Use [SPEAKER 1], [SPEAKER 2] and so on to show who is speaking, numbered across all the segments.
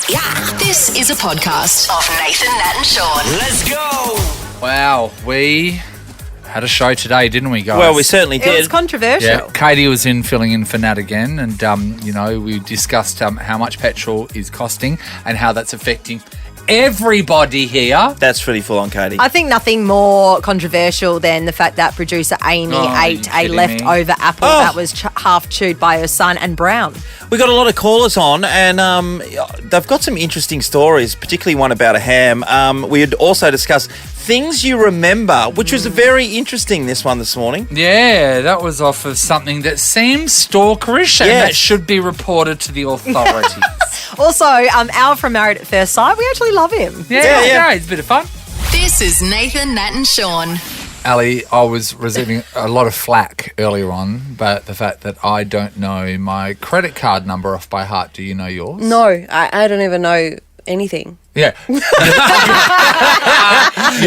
[SPEAKER 1] Yeah, this is a podcast of Nathan, Nat and Shaun.
[SPEAKER 2] Let's go!
[SPEAKER 3] Wow, we had a show today, didn't we, guys?
[SPEAKER 2] Well, we certainly did.
[SPEAKER 4] It was controversial.
[SPEAKER 3] Yeah, Katie was filling in for Nat again, and we discussed how much petrol is costing and how that's affecting everybody here.
[SPEAKER 2] That's pretty full on, Katie.
[SPEAKER 4] I think nothing more controversial than the fact that producer Amy ate a leftover apple that was half chewed by her son and brown.
[SPEAKER 2] We got a lot of callers on, and they've got some interesting stories, particularly one about a ham. We had also discussed things you remember, which was very interesting, this morning.
[SPEAKER 3] Yeah, that was off of something that seems stalkerish and that should be reported to the authorities.
[SPEAKER 4] Also, Al from Married at First Sight, we actually love him.
[SPEAKER 3] Yeah, it's a bit of fun.
[SPEAKER 1] This is Nathan, Nat and Shaun.
[SPEAKER 3] Ali, I was receiving a lot of flack earlier on, but the fact that I don't know my credit card number off by heart. Do you know yours?
[SPEAKER 5] No, I don't even know anything.
[SPEAKER 3] Yeah. Your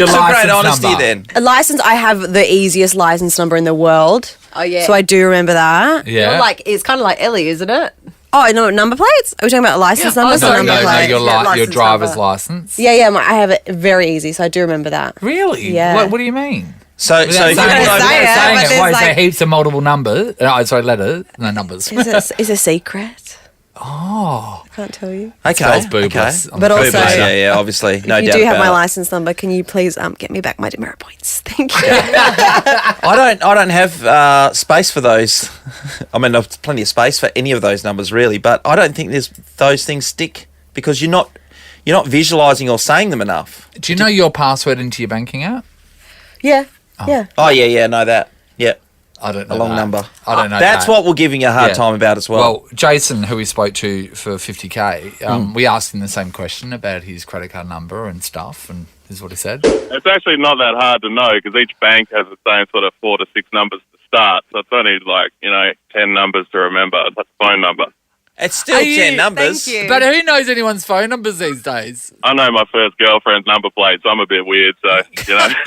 [SPEAKER 2] Some
[SPEAKER 3] license
[SPEAKER 2] great honesty
[SPEAKER 3] number.
[SPEAKER 2] then.
[SPEAKER 5] A license, I have the easiest license number in the world.
[SPEAKER 4] Oh, yeah.
[SPEAKER 5] So I do remember that.
[SPEAKER 3] Yeah.
[SPEAKER 4] It's kind of like Ellie, isn't it?
[SPEAKER 5] Oh, no, number plates? Are we talking about license numbers or number plates?
[SPEAKER 3] your
[SPEAKER 4] license
[SPEAKER 3] driver's
[SPEAKER 4] number.
[SPEAKER 3] license.
[SPEAKER 5] Yeah, I have it very easy, so I do remember that.
[SPEAKER 3] Really?
[SPEAKER 5] Yeah.
[SPEAKER 3] What do you mean?
[SPEAKER 2] So if you
[SPEAKER 3] Without saying
[SPEAKER 2] pull
[SPEAKER 3] it,
[SPEAKER 2] over-
[SPEAKER 4] say it,
[SPEAKER 3] saying
[SPEAKER 4] but
[SPEAKER 3] it,
[SPEAKER 4] there's
[SPEAKER 3] why is there
[SPEAKER 4] like-
[SPEAKER 3] heaps of multiple numbers? Letters, no numbers.
[SPEAKER 5] Is a secret.
[SPEAKER 3] Oh.
[SPEAKER 5] I can't tell you.
[SPEAKER 2] Okay,
[SPEAKER 3] Smells boobless.
[SPEAKER 2] okay.
[SPEAKER 3] I'm
[SPEAKER 5] But
[SPEAKER 3] a
[SPEAKER 5] also-
[SPEAKER 3] boobless.
[SPEAKER 2] Yeah, obviously, no
[SPEAKER 5] If you
[SPEAKER 2] doubt
[SPEAKER 5] do have
[SPEAKER 2] about
[SPEAKER 5] my
[SPEAKER 2] it.
[SPEAKER 5] license number, can you please get me back my demerit points? Thank you.
[SPEAKER 2] I don't have space for those. I mean, there's plenty of space for any of those numbers, really, but I don't think those things stick because you're not visualising or saying them enough.
[SPEAKER 3] Do you know your password into your banking app?
[SPEAKER 5] Yeah. Yeah.
[SPEAKER 2] Oh yeah, know that. Yeah,
[SPEAKER 3] I don't know.
[SPEAKER 2] a long
[SPEAKER 3] that.
[SPEAKER 2] number.
[SPEAKER 3] I don't know.
[SPEAKER 2] That's
[SPEAKER 3] that.
[SPEAKER 2] what we're giving you a hard
[SPEAKER 3] Yeah.
[SPEAKER 2] time about as well.
[SPEAKER 3] Well, Jason, who we spoke to for 50K, we asked him the same question about his credit card number and stuff, and this is what he said.
[SPEAKER 6] It's actually not that hard to know because each bank has the same sort of 4 to 6 numbers to start. So it's only 10 numbers to remember. That's the phone number.
[SPEAKER 2] It's still 10 numbers.
[SPEAKER 4] Thank you.
[SPEAKER 3] But who knows anyone's phone numbers these days?
[SPEAKER 6] I know my first girlfriend's number plate, so I'm a bit weird. So,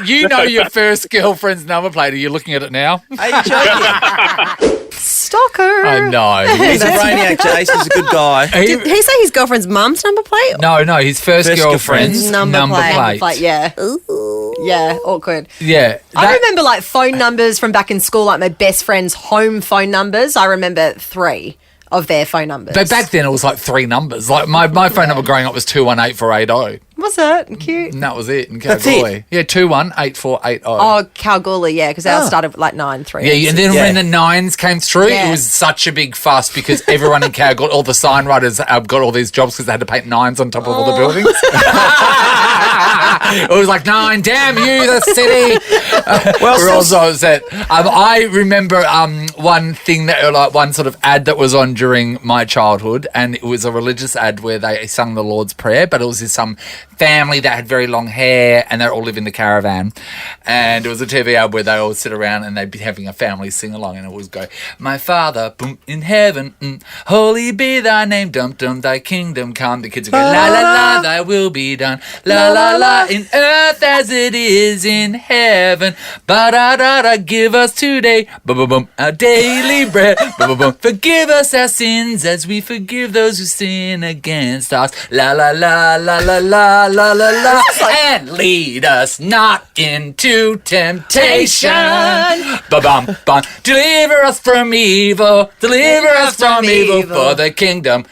[SPEAKER 3] You know your first girlfriend's number plate. Are you looking at it now?
[SPEAKER 2] Are you joking?
[SPEAKER 4] Stalker.
[SPEAKER 3] I know.
[SPEAKER 2] He's a brainiac, Jace. He's a good guy.
[SPEAKER 5] Did he say his girlfriend's mum's number plate?
[SPEAKER 3] No, his first
[SPEAKER 2] First
[SPEAKER 3] girlfriend's
[SPEAKER 5] girlfriend's
[SPEAKER 3] number plate.
[SPEAKER 4] Like, yeah.
[SPEAKER 5] Ooh.
[SPEAKER 4] Yeah, awkward.
[SPEAKER 3] Yeah.
[SPEAKER 4] I remember phone numbers from back in school, like my best friend's home phone numbers. I remember 3 of their phone numbers.
[SPEAKER 3] But back then it was 3 numbers. Like my phone number growing up was 218480.
[SPEAKER 4] Was it? Cute.
[SPEAKER 3] And that was it in
[SPEAKER 2] That's
[SPEAKER 3] Kalgoorlie. Yeah, 218480.
[SPEAKER 4] Oh, Kalgoorlie, yeah, because ours started with 9-3.
[SPEAKER 3] Yeah, and then when the 9s came through,
[SPEAKER 4] Yeah.
[SPEAKER 3] it was such a big fuss because everyone in Kalgoorlie, all the sign writers got all these jobs because they had to paint 9s on top of all the buildings. It was 9, damn you, the city. We're all so upset. I remember one thing that, one sort of ad that was on during my childhood, and it was a religious ad where they sung the Lord's Prayer, but it was some family that had very long hair and they all live in the caravan, and it was a TV ad where they all sit around and they'd be having a family sing along, and it would go, my Father, boom, in heaven, holy be thy name, dum dum, thy kingdom come. The kids would go, la la la, thy will be done, la la la, in earth as it is in heaven, ba da da da, give us today, boom boom boom, our daily bread, boom boom boom, forgive us our sins as we forgive those who sin against us, la la la la la la la la la, and lead us not into temptation. Ba-bum, bum. Deliver us from evil. Deliver us from evil. For the kingdom.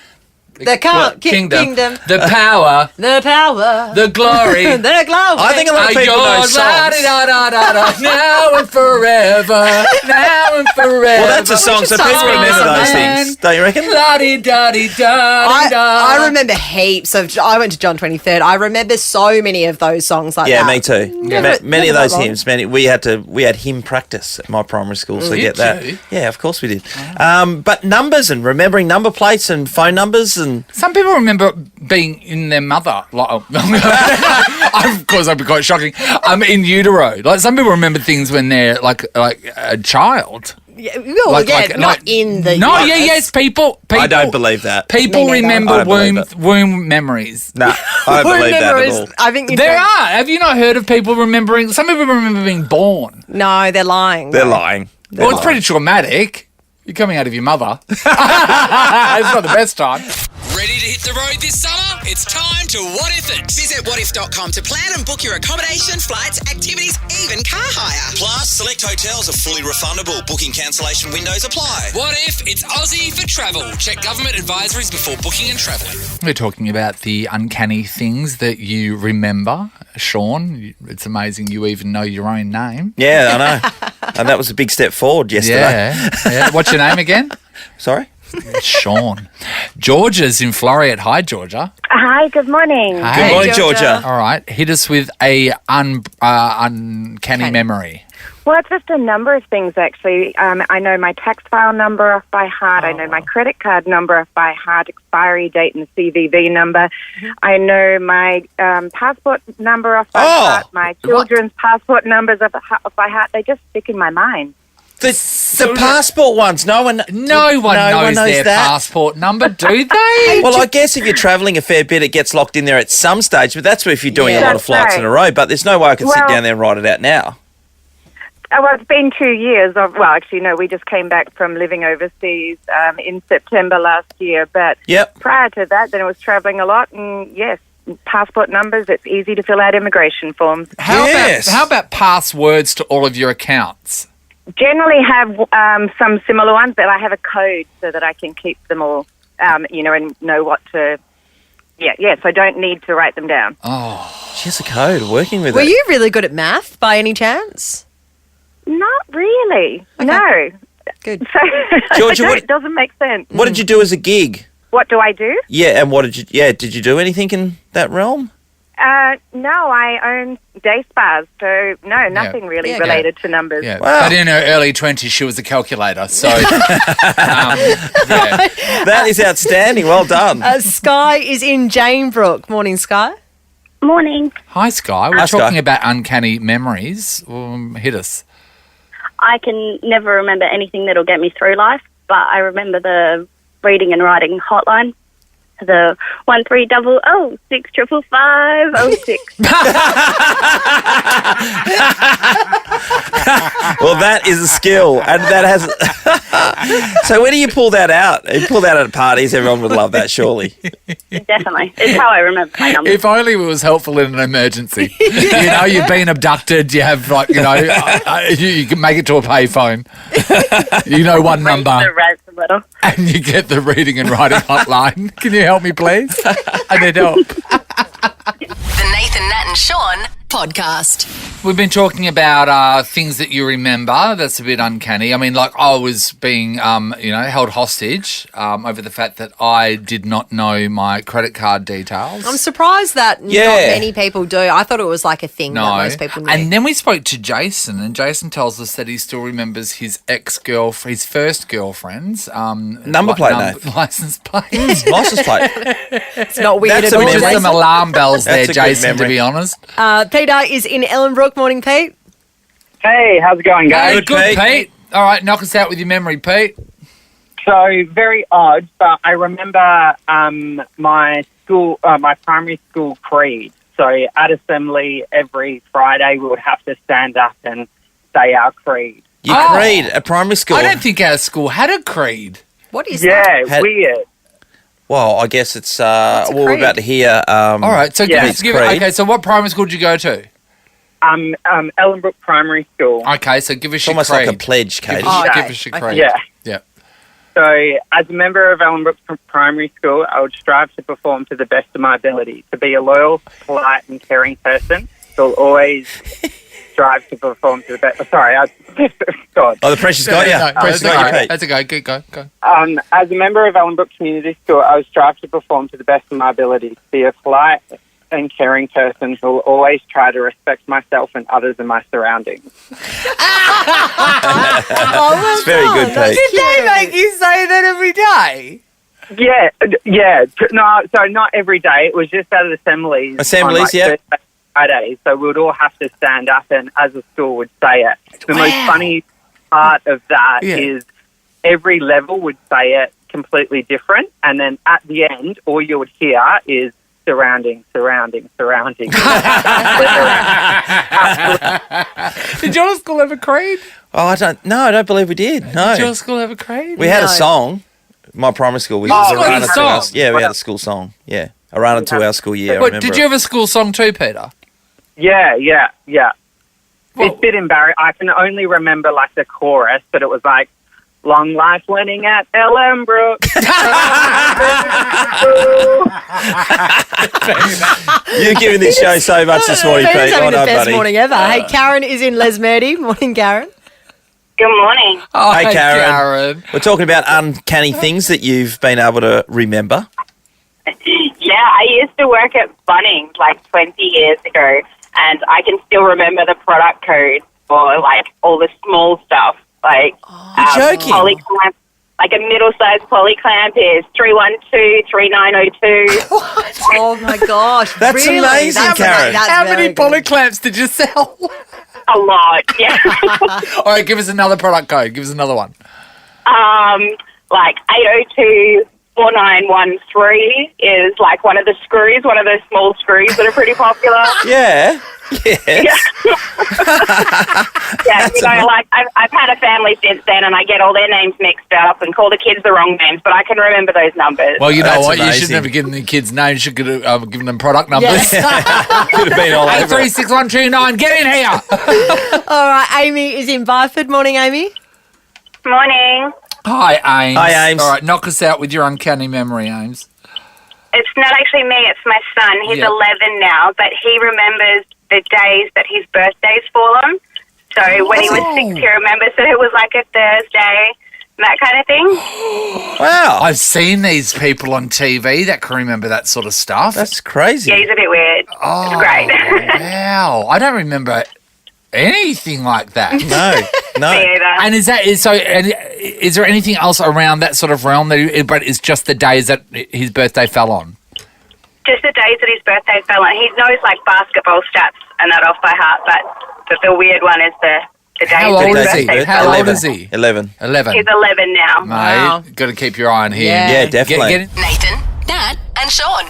[SPEAKER 4] The kingdom.
[SPEAKER 3] The power.
[SPEAKER 4] The power.
[SPEAKER 3] The glory.
[SPEAKER 4] The glory.
[SPEAKER 2] I think a lot of people know
[SPEAKER 3] yours,
[SPEAKER 2] songs.
[SPEAKER 3] la-di-da-da-da-da, now and forever. Now and forever.
[SPEAKER 2] Well, that's a song, so people remember those things. Don't you reckon?
[SPEAKER 3] La-di-da-di-da-di-da.
[SPEAKER 4] I remember heaps of. I went to John 23rd. I remember so many of those songs like
[SPEAKER 2] Yeah,
[SPEAKER 4] that.
[SPEAKER 2] me too. Many of those hymns. We had hymn practice at my primary school, so
[SPEAKER 3] Did
[SPEAKER 2] get that.
[SPEAKER 3] you?
[SPEAKER 2] Yeah, of course we did. But numbers and remembering number plates and phone numbers and
[SPEAKER 3] Some people remember being in their mother. Of course, that'd be quite shocking. In utero. Some people remember things when they're like a child.
[SPEAKER 4] Yeah, not in the.
[SPEAKER 3] No,
[SPEAKER 4] uterus.
[SPEAKER 3] yes, people.
[SPEAKER 2] I don't believe that.
[SPEAKER 3] People
[SPEAKER 4] Me neither.
[SPEAKER 2] I
[SPEAKER 3] remember
[SPEAKER 2] don't believe it.
[SPEAKER 3] womb memories.
[SPEAKER 2] No, I don't believe that at all.
[SPEAKER 4] I think
[SPEAKER 3] There are. Have you not heard of people remembering? Some people remember being born.
[SPEAKER 4] No, they're lying.
[SPEAKER 2] They're lying.
[SPEAKER 3] Well, it's pretty traumatic. You're coming out of your mother. It's not the best time.
[SPEAKER 7] Ready to hit the road this summer? It's time to What If It.
[SPEAKER 8] Visit whatif.com to plan and book your accommodation, flights, activities, even car hire.
[SPEAKER 9] Plus, select hotels are fully refundable. Booking cancellation windows apply.
[SPEAKER 7] What if it's Aussie for travel? Check government advisories before booking and travelling.
[SPEAKER 3] We're talking about the uncanny things that you remember. Shaun, it's amazing you even know your own name.
[SPEAKER 2] Yeah, I know. And that was a big step forward yesterday.
[SPEAKER 3] Yeah. What's your name again?
[SPEAKER 2] Sorry?
[SPEAKER 3] Shaun. Georgia's in Floreat. Hi, Georgia.
[SPEAKER 10] Hi, good morning.
[SPEAKER 3] Hey.
[SPEAKER 2] Good morning, Georgia.
[SPEAKER 3] All right, hit us with a uncanny memory.
[SPEAKER 10] Well, it's just a number of things, actually. I know my tax file number off by heart. I know my credit card number off by heart, expiry date and CVV number. I know my passport number off by heart, my children's passport numbers off by heart. They just stick in my mind.
[SPEAKER 2] The passport ones, no one
[SPEAKER 3] knows their passport number, do they?
[SPEAKER 2] Well, I guess if you're travelling a fair bit, it gets locked in there at some stage, but that's if you're doing a lot of flights in a row. But there's no way I can sit down there and write it out now.
[SPEAKER 10] Well, it's been 2 years. We just came back from living overseas in September last year. But prior to that, then I was travelling a lot, and yes, passport numbers, it's easy to fill out immigration forms.
[SPEAKER 3] How about passwords to all of your accounts?
[SPEAKER 10] Generally have some similar ones, but I have a code so that I can keep them all, and know what to... Yeah, so I don't need to write them down.
[SPEAKER 2] Oh, she has a code, working with it.
[SPEAKER 4] Were you really good at math by any chance?
[SPEAKER 10] Not really, no.
[SPEAKER 4] Good.
[SPEAKER 10] So
[SPEAKER 2] Georgia,
[SPEAKER 10] it doesn't make sense.
[SPEAKER 2] What did you do as a gig?
[SPEAKER 10] What do I do?
[SPEAKER 2] Yeah, and did you do anything in that realm?
[SPEAKER 10] No, I own day spas, so no, nothing really related to numbers.
[SPEAKER 3] Yeah. Wow. But in her early 20s, she was a calculator, so...
[SPEAKER 2] That is outstanding. Well done.
[SPEAKER 4] Sky is in Janebrook. Morning, Sky.
[SPEAKER 11] Morning.
[SPEAKER 3] Hi, Sky. We're talking about uncanny memories. Hit us.
[SPEAKER 11] I can never remember anything that'll get me through life, but I remember the reading and writing hotline. The 1300 655506.
[SPEAKER 2] Well, that is a skill, and that has. So, where do you pull that out? You pull that at parties. Everyone would love that, surely.
[SPEAKER 11] Definitely, it's how I remember my number.
[SPEAKER 3] If only it was helpful in an emergency. You've been abducted. You have you can make it to a payphone. One number, and you get the reading and writing hotline. Can you help me, please? I need help.
[SPEAKER 1] The Nathan, Nat and Shaun podcast.
[SPEAKER 3] We've been talking about things that you remember. That's a bit uncanny. I mean, like I was being, held hostage over the fact that I did not know my credit card details.
[SPEAKER 4] I'm surprised that not many people do. I thought it was like a thing that most people knew.
[SPEAKER 3] And then we spoke to Jason, and Jason tells us that he still remembers his his first girlfriend's
[SPEAKER 2] number plate,
[SPEAKER 3] license plate.
[SPEAKER 2] License plate.
[SPEAKER 4] It's not weird at all.
[SPEAKER 3] Just some alarm bells there, Jason, to be honest.
[SPEAKER 4] Peter is in Ellenbrook. Morning, Pete.
[SPEAKER 12] Hey, how's it going, guys?
[SPEAKER 3] Good, Pete. All right, knock us out with your memory, Pete.
[SPEAKER 12] So, very odd, but I remember my primary school creed. So, at assembly every Friday, we would have to stand up and say our creed.
[SPEAKER 2] Your creed at primary school?
[SPEAKER 3] I don't think our school had a creed.
[SPEAKER 4] What is that?
[SPEAKER 12] Yeah, weird.
[SPEAKER 2] Well, I guess it's we're about to hear.
[SPEAKER 3] All right, so so what primary school did you go to?
[SPEAKER 12] Ellenbrook Primary School.
[SPEAKER 3] Okay, so give us your
[SPEAKER 2] almost
[SPEAKER 3] creed.
[SPEAKER 2] like a pledge, Katie.
[SPEAKER 3] Give us your creed.
[SPEAKER 12] Yeah. So, as a member of Ellenbrook Primary School, I would strive to perform to the best of my ability, to be a loyal, polite and caring person. So I'll always strive to perform to the best. Sorry, God.
[SPEAKER 2] Oh, the pressure's got you.
[SPEAKER 3] Pressure's got you, Pete. That's okay. Go.
[SPEAKER 12] As a member of Ellenbrook Community School, I would strive to perform to the best of my ability, to be a polite and caring person who will always try to respect myself and others in my surroundings.
[SPEAKER 2] It's very good, Pete.
[SPEAKER 3] Did they make you say that every day?
[SPEAKER 12] Yeah. No, so not every day. It was just at assemblies.
[SPEAKER 2] Yeah.
[SPEAKER 12] Fridays, so we would all have to stand up and, as a school, would say it. The most funny part of that is every level would say it completely different, and then at the end, all you would hear is surrounding.
[SPEAKER 3] Did your school have a creed?
[SPEAKER 2] Oh, I don't believe we did. No.
[SPEAKER 3] Did your school have a creed?
[SPEAKER 2] We had a song. my primary school. We
[SPEAKER 3] Oh,
[SPEAKER 2] used
[SPEAKER 3] you had a
[SPEAKER 2] Arana to our,
[SPEAKER 3] song?
[SPEAKER 2] yeah, we had a school song. Yeah, Arana to our school year. I
[SPEAKER 3] But
[SPEAKER 2] remember
[SPEAKER 3] did
[SPEAKER 2] it.
[SPEAKER 3] you have a school song too, Peter?
[SPEAKER 12] Yeah. It's a bit embarrassing. I can only remember like the chorus, but it was like, long life winning at Ellenbrook.
[SPEAKER 2] You're giving this show so much this morning,
[SPEAKER 4] Peter's
[SPEAKER 2] Pete.
[SPEAKER 4] having
[SPEAKER 2] Well
[SPEAKER 4] the
[SPEAKER 2] done,
[SPEAKER 4] best
[SPEAKER 2] buddy.
[SPEAKER 4] morning ever. Hey, Karen is in Lesmurdy. Morning, Karen.
[SPEAKER 11] Good morning.
[SPEAKER 3] Oh,
[SPEAKER 2] Hey, Karen. We're talking about uncanny things that you've been able to remember.
[SPEAKER 13] Yeah, I used to work at Bunnings like 20 years ago, and I can still remember the product code for like all the small stuff. Like
[SPEAKER 2] You're joking.
[SPEAKER 13] polyclamp, like a middle-sized polyclamp is 312-3902.
[SPEAKER 4] Oh my gosh.
[SPEAKER 2] That's
[SPEAKER 4] really?
[SPEAKER 2] amazing,
[SPEAKER 4] That's
[SPEAKER 2] Karen.
[SPEAKER 4] That's
[SPEAKER 3] How
[SPEAKER 4] very
[SPEAKER 3] many
[SPEAKER 4] good.
[SPEAKER 3] polyclamps did you sell?
[SPEAKER 13] A lot, yeah.
[SPEAKER 3] All right, give us another product code. Give us another one.
[SPEAKER 13] Like 802-4913 is like one of the screws, one of those small screws that are pretty popular.
[SPEAKER 2] Yeah. Yes.
[SPEAKER 13] Yeah, you know, like I've had a family since then, and I get all their names mixed up and call the kids the wrong names, but I can remember those numbers.
[SPEAKER 3] Well, you know
[SPEAKER 2] That's
[SPEAKER 3] what? You
[SPEAKER 2] amazing.
[SPEAKER 3] shouldn't have given the kids names. You should have given them product numbers.
[SPEAKER 4] Yes.
[SPEAKER 2] Could have been all over.
[SPEAKER 3] 836129. Get in here.
[SPEAKER 4] All right, Amy is in Byford. Morning, Amy.
[SPEAKER 13] Morning.
[SPEAKER 3] Hi, Ames.
[SPEAKER 2] Hi, Ames.
[SPEAKER 3] All right, knock us out with your uncanny memory, Ames.
[SPEAKER 11] It's not actually me, it's my son. He's
[SPEAKER 3] Yeah.
[SPEAKER 11] 11 now, but he remembers the days that his birthday's fallen. So when he was 6, he remembers that it was like a Thursday, that kind of thing.
[SPEAKER 2] Wow.
[SPEAKER 3] I've seen these people on TV that can remember that sort of stuff.
[SPEAKER 2] That's crazy.
[SPEAKER 11] Yeah, he's a bit weird.
[SPEAKER 3] Oh,
[SPEAKER 11] It's great.
[SPEAKER 3] wow. I don't remember anything like that.
[SPEAKER 2] No.
[SPEAKER 11] Me either.
[SPEAKER 3] And is there anything else around that sort of realm but it's just the days that his birthday fell on?
[SPEAKER 11] Just the days that his birthday fell on. He knows like basketball stats and that off by heart, but the weird one is the days
[SPEAKER 3] How
[SPEAKER 11] that
[SPEAKER 3] old
[SPEAKER 11] his
[SPEAKER 3] is he?
[SPEAKER 11] birthday
[SPEAKER 3] How
[SPEAKER 11] fell on.
[SPEAKER 3] old is he?
[SPEAKER 2] 11.
[SPEAKER 3] 11.
[SPEAKER 11] He's 11 now.
[SPEAKER 3] Mate,
[SPEAKER 4] Wow.
[SPEAKER 3] got to keep your eye on him.
[SPEAKER 4] Yeah.
[SPEAKER 2] Yeah, definitely.
[SPEAKER 3] Get
[SPEAKER 1] Nathan, Nat, and Shaun.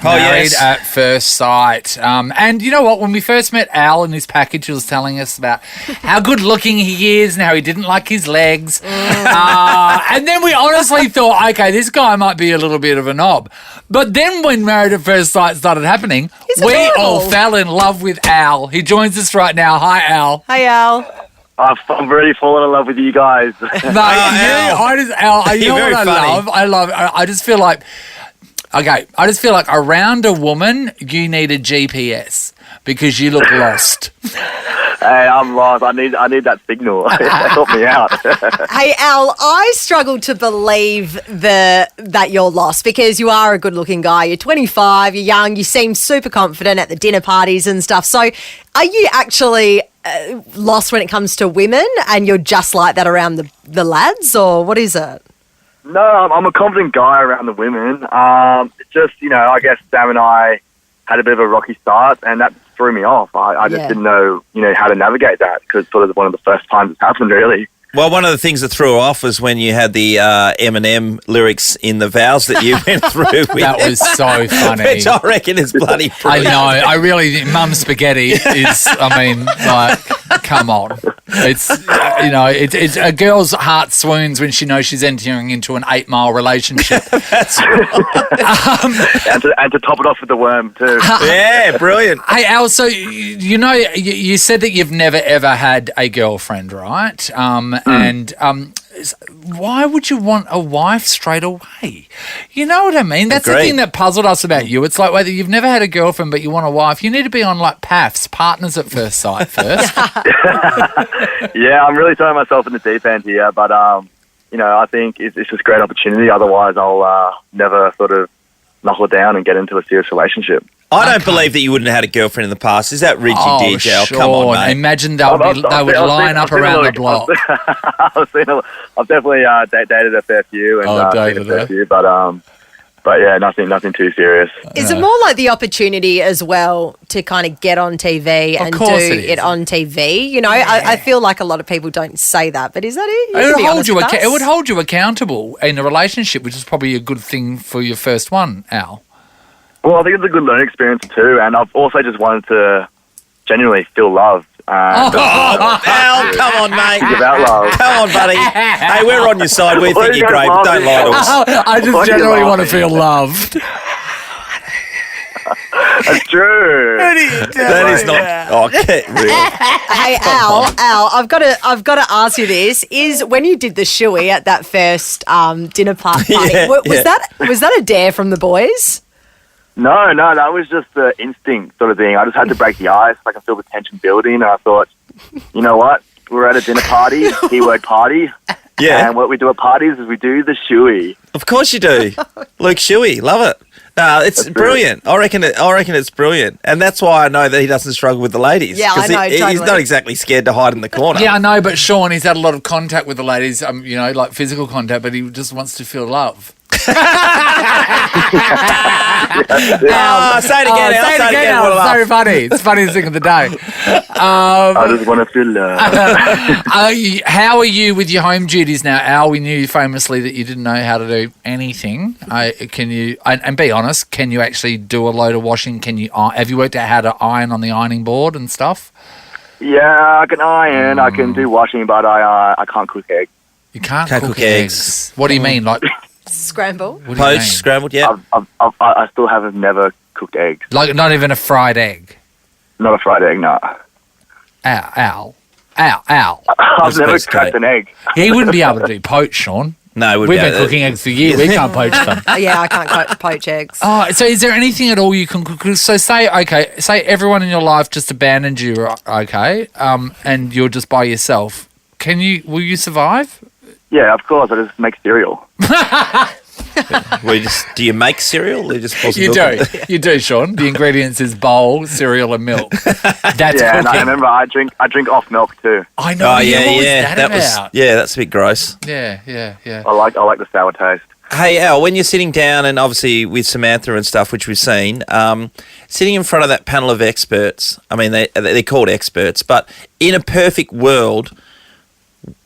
[SPEAKER 2] Oh,
[SPEAKER 3] married
[SPEAKER 2] yes.
[SPEAKER 3] at first sight. And you know what? When we first met Al in his package, he was telling us about how good looking he is and how he didn't like his legs. And then we honestly thought, okay, this guy might be a little bit of a knob. But then when Married at First Sight started happening, we all fell in love with Al. He joins us right now. Hi, Al.
[SPEAKER 4] Hey, Al.
[SPEAKER 14] I've really fallen in love with you guys.
[SPEAKER 3] Mate, you know
[SPEAKER 2] You're
[SPEAKER 3] what
[SPEAKER 2] very funny.
[SPEAKER 3] I love? I just feel like, okay, I just feel like around a woman, you need a GPS because you look lost.
[SPEAKER 14] Hey, I'm lost. I need that signal. Help me out.
[SPEAKER 4] Hey, Al, I struggle to believe that you're lost because you are a good-looking guy. You're 25, you're young, you seem super confident at the dinner parties and stuff. So are you actually lost when it comes to women and you're just like that around the lads, or what is it?
[SPEAKER 14] No, I'm a confident guy around the women. It's just, I guess Sam and I had a bit of a rocky start, and that threw me off. I just didn't know, how to navigate that because sort of one of the first times it's happened, really.
[SPEAKER 2] Well, one of the things that threw her off was when you had the Eminem lyrics in the vows that you went through. With.
[SPEAKER 3] That was so funny.
[SPEAKER 2] Which I reckon is bloody
[SPEAKER 3] I
[SPEAKER 2] brilliant.
[SPEAKER 3] know. I really think Mum Spaghetti is, come on. It's, it's a girl's heart swoons when she knows she's entering into an 8-mile relationship.
[SPEAKER 2] That's right.
[SPEAKER 14] And to top it off with the worm, too.
[SPEAKER 2] Yeah, brilliant.
[SPEAKER 3] Hey, Al, so, you said that you've never, ever had a girlfriend, right? And why would you want a wife straight away? You know what I mean? That's the
[SPEAKER 2] Agreed.
[SPEAKER 3] thing that puzzled us about you. It's like whether you've never had a girlfriend but you want a wife, you need to be on like PAFs, Partners at First Sight first.
[SPEAKER 14] Yeah, I'm really throwing myself in the deep end here, but, I think it's just a great opportunity. Otherwise, I'll never sort of knuckle down and get into a serious relationship.
[SPEAKER 2] I don't believe that you wouldn't have had a girlfriend in the past. Is that Reggie DJ?
[SPEAKER 3] Sure.
[SPEAKER 2] Come on, mate.
[SPEAKER 3] Imagine they would line up around the block.
[SPEAKER 14] I've definitely dated a fair few and
[SPEAKER 3] dated
[SPEAKER 14] seen a fair
[SPEAKER 3] her.
[SPEAKER 14] few, but yeah, nothing too serious.
[SPEAKER 4] Is it more like the opportunity as well to kind of get on TV and do
[SPEAKER 3] course it is.
[SPEAKER 4] it on TV? I feel like a lot of people don't say that, but is that it? You
[SPEAKER 3] It
[SPEAKER 4] can
[SPEAKER 3] would,
[SPEAKER 4] be
[SPEAKER 3] hold
[SPEAKER 4] honest
[SPEAKER 3] you
[SPEAKER 4] with us.
[SPEAKER 3] it would hold you accountable in a relationship, which is probably a good thing for your first one, Al.
[SPEAKER 14] Well, I think it's a good learning experience too, and I've also just wanted to genuinely feel loved And,
[SPEAKER 2] Al, come on, mate.
[SPEAKER 14] It's about love.
[SPEAKER 2] Come on, buddy. Hey, we're on your side. We
[SPEAKER 14] Why
[SPEAKER 2] think
[SPEAKER 14] do
[SPEAKER 2] you're
[SPEAKER 14] you
[SPEAKER 2] great,
[SPEAKER 14] guys
[SPEAKER 2] but don't lie to us.
[SPEAKER 3] I just
[SPEAKER 14] Why are you
[SPEAKER 3] generally want to
[SPEAKER 14] laughing?
[SPEAKER 3] feel loved.
[SPEAKER 14] That's true.
[SPEAKER 2] That is not. Oh, get real.
[SPEAKER 4] Hey Al, I've got to ask you this: is when you did the shoey at that first dinner party,
[SPEAKER 2] Yeah,
[SPEAKER 4] was that a dare from the boys?
[SPEAKER 14] No, that was just the instinct sort of thing. I just had to break the ice. I can feel the tension building. And I thought, you know what? We're at a dinner party, keyword party.
[SPEAKER 2] Yeah.
[SPEAKER 14] And what we do at parties is we do the shoey.
[SPEAKER 2] Of course you do. Luke Shuey, love it. It's
[SPEAKER 14] That's
[SPEAKER 2] brilliant. I reckon it's brilliant, and that's why I know that he doesn't struggle with the ladies.
[SPEAKER 4] Yeah, I
[SPEAKER 2] 'cause
[SPEAKER 4] know,
[SPEAKER 2] he's
[SPEAKER 4] totally.
[SPEAKER 2] not exactly scared to hide in the corner.
[SPEAKER 3] Yeah, I know, but Shaun, he's had a lot of contact with the ladies, like physical contact, but he just wants to feel love.
[SPEAKER 2] Say it again. Al,
[SPEAKER 3] Say it again,
[SPEAKER 2] What a
[SPEAKER 3] Al.
[SPEAKER 2] laugh.
[SPEAKER 3] So funny. It's the funniest thing of the day.
[SPEAKER 14] I just want to feel love.
[SPEAKER 3] How are you with your home duties now, Al? We knew famously that you didn't know how to do anything. Can you? And be honest, can you actually do a load of washing? Can you? Have you worked out how to iron on the ironing board and stuff?
[SPEAKER 14] Yeah, I can iron. I can do washing, but I can't cook eggs.
[SPEAKER 3] You can't
[SPEAKER 2] Can't
[SPEAKER 3] cook
[SPEAKER 2] cook eggs.
[SPEAKER 3] What do you mean? Like
[SPEAKER 4] Scramble.
[SPEAKER 3] what do you mean?
[SPEAKER 2] Poached, scrambled, yeah.
[SPEAKER 14] I still have never cooked eggs.
[SPEAKER 3] Like not even a fried egg.
[SPEAKER 14] Not a fried egg, no.
[SPEAKER 3] Ow.
[SPEAKER 14] I've never
[SPEAKER 2] best
[SPEAKER 14] cracked an egg.
[SPEAKER 3] He wouldn't be able to do poached, Shaun.
[SPEAKER 2] No,
[SPEAKER 3] We've been cooking eggs for years. We can't poach them.
[SPEAKER 4] Yeah, I can't poach eggs.
[SPEAKER 3] Oh, so is there anything at all you can cook? So say everyone in your life just abandoned you, okay, and you're just by yourself. Will you survive?
[SPEAKER 14] Yeah, of course. I just make cereal.
[SPEAKER 2] Do you make cereal? Or you just pour some
[SPEAKER 3] You
[SPEAKER 2] milk
[SPEAKER 3] do.
[SPEAKER 2] in?
[SPEAKER 3] You do, Shaun. The ingredients is bowl, cereal, and milk. That's
[SPEAKER 14] Yeah, and
[SPEAKER 3] cooking.
[SPEAKER 14] I remember I drink off milk too.
[SPEAKER 3] I know.
[SPEAKER 2] Oh,
[SPEAKER 3] What was
[SPEAKER 2] yeah.
[SPEAKER 3] that
[SPEAKER 2] Was,
[SPEAKER 3] about?
[SPEAKER 2] yeah, that's a bit gross.
[SPEAKER 3] Yeah.
[SPEAKER 14] I like the sour taste.
[SPEAKER 2] Hey, Al, when you're sitting down and obviously with Samantha and stuff, which we've seen, sitting in front of that panel of experts, I mean, they're called experts, but in a perfect world,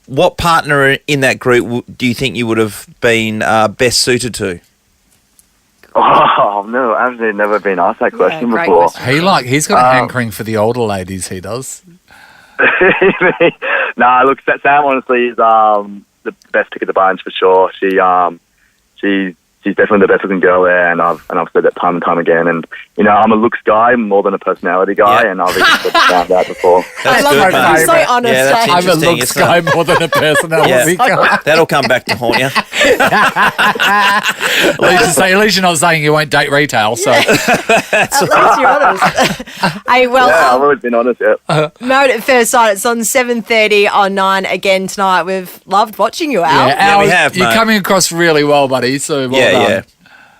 [SPEAKER 2] what partner in that group do you think you would have been best suited to?
[SPEAKER 14] Oh, no, I've actually never been asked that question
[SPEAKER 4] great
[SPEAKER 14] before.
[SPEAKER 4] question.
[SPEAKER 3] He's got a hankering for the older ladies, he does.
[SPEAKER 14] Nah, look, Sam honestly is the best pick of the bunch for sure. She's definitely the best looking girl there, and I've said that time and time again. And you know, I'm a looks guy more than a personality guy, and I've even found that before.
[SPEAKER 2] That's
[SPEAKER 4] I love
[SPEAKER 2] good,
[SPEAKER 4] it.
[SPEAKER 2] mate.
[SPEAKER 4] You're so honest.
[SPEAKER 2] Yeah, that's
[SPEAKER 4] eh?
[SPEAKER 3] I'm a
[SPEAKER 2] interesting,
[SPEAKER 3] looks
[SPEAKER 2] isn't it?
[SPEAKER 3] guy more than a personality guy.
[SPEAKER 2] That'll come back to haunt you.
[SPEAKER 3] At least you're not saying you won't date retail. So
[SPEAKER 4] At least you're honest. Hey, well,
[SPEAKER 14] Yeah, I've always been honest. Yeah.
[SPEAKER 4] Married at First Sight. It's on 7:30 on 9 again tonight. We've loved watching you, Al.
[SPEAKER 3] Al,
[SPEAKER 2] we have,
[SPEAKER 3] you're
[SPEAKER 2] mate.
[SPEAKER 3] coming across really well, buddy. So well done.
[SPEAKER 2] Yeah.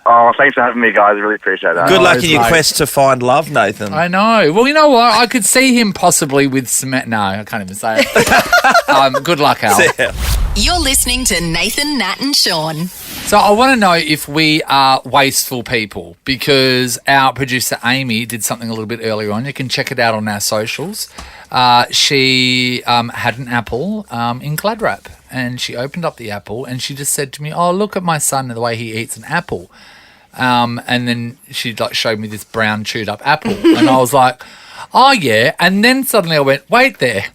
[SPEAKER 14] Oh, thanks for having me, guys. I really appreciate that.
[SPEAKER 2] Good luck
[SPEAKER 3] Always,
[SPEAKER 2] in your
[SPEAKER 3] mate.
[SPEAKER 2] quest to find love, Nathan.
[SPEAKER 3] I know. Well, you know what? I could see him possibly with Samantha. No, I can't even say it. Good luck, Al.
[SPEAKER 1] You're listening to Nathan, Nat and Shaun.
[SPEAKER 3] So I want to know if we are wasteful people, because our producer Amy did something a little bit earlier on. You can check it out on our socials. She had an apple in Glad wrap, and she opened up the apple and she just said to me, "Oh, look at my son and the way he eats an apple." And then she showed me this brown chewed up apple, and I was like, "Oh yeah." And then suddenly I went, "Wait there.